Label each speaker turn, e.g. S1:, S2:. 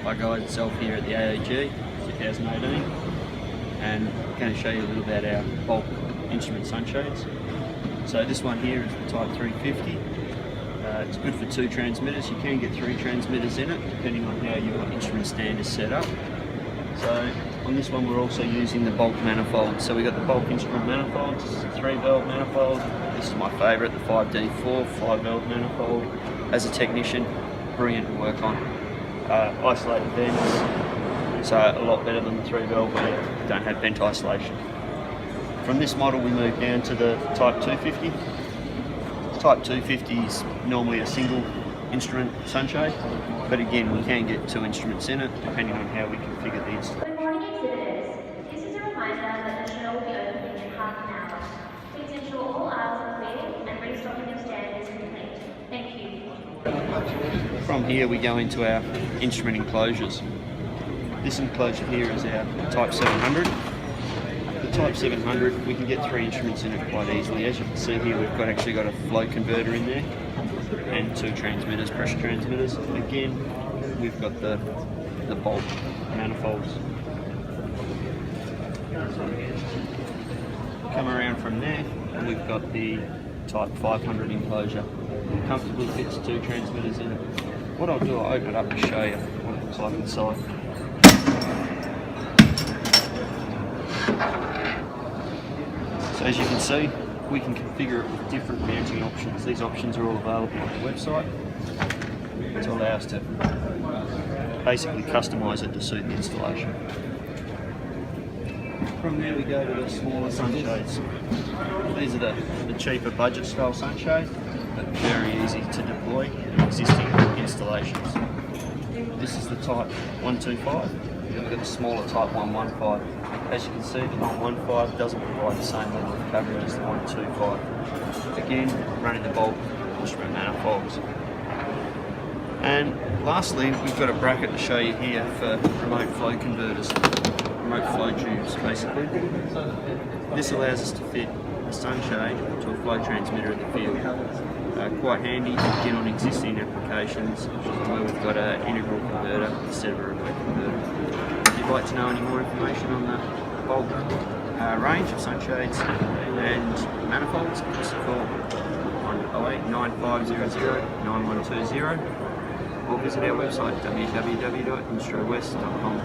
S1: Hi guys, it's Elf here at the AOG 2018 and I'm going to show you a little about our bulk instrument sunshades. So this one here is the Type 350. It's good for 2 transmitters. You can get 3 transmitters in it depending on how your instrument stand is set up. So on this one we're also using the bulk manifold. So we've got the bulk instrument manifold. This is a 3-valve manifold. This is my favourite, the 5D4 5-valve manifold. As a technician, brilliant to work on. Isolated vents, so a lot better than the 3-valve where you don't have vent isolation. From this model we move down to the Type 250. Type 250 is normally a single instrument sunshade, but again we can get 2 instruments in it depending on how we configure the installation.
S2: Good morning exhibitors. This is a reminder that the show will be opening in half an hour. Please ensure all aisles are clear and restocking your stand is complete. Thank you.
S1: From here we go into our instrument enclosures. This enclosure here is our Type 700. The Type 700, we can get 3 instruments in it quite easily. As you can see here, we've actually got a flow converter in there and 2 transmitters, pressure transmitters. Again, we've got the bulk manifolds. Come around from there and we've got the Type 500 enclosure. Comfortably fits 2 transmitters in it. What I'll do, I'll open it up to show you what it looks like inside. So as you can see, we can configure it with different mounting options. These options are all available on the website to allow us to basically customise it to suit the installation. From there we go to the smaller sunshades. These are the cheaper budget style sunshade, but very easy to deploy in existing installations. This is the Type 125, and we've got the smaller Type 115. As you can see, the 115 doesn't provide the same level of coverage as the 125. Again, running the bulk instrument manifolds. And lastly, we've got a bracket to show you here for remote flow converters, remote flow tubes basically. This allows us to fit a sunshade to a flow transmitter in the field. Quite handy again on existing applications where we've got an integral converter instead of a remote converter. If you'd like to know any more information on the bulk range of sunshades and manifolds, give us a call on 08 9500 9120 or visit our website www.instrowest.com.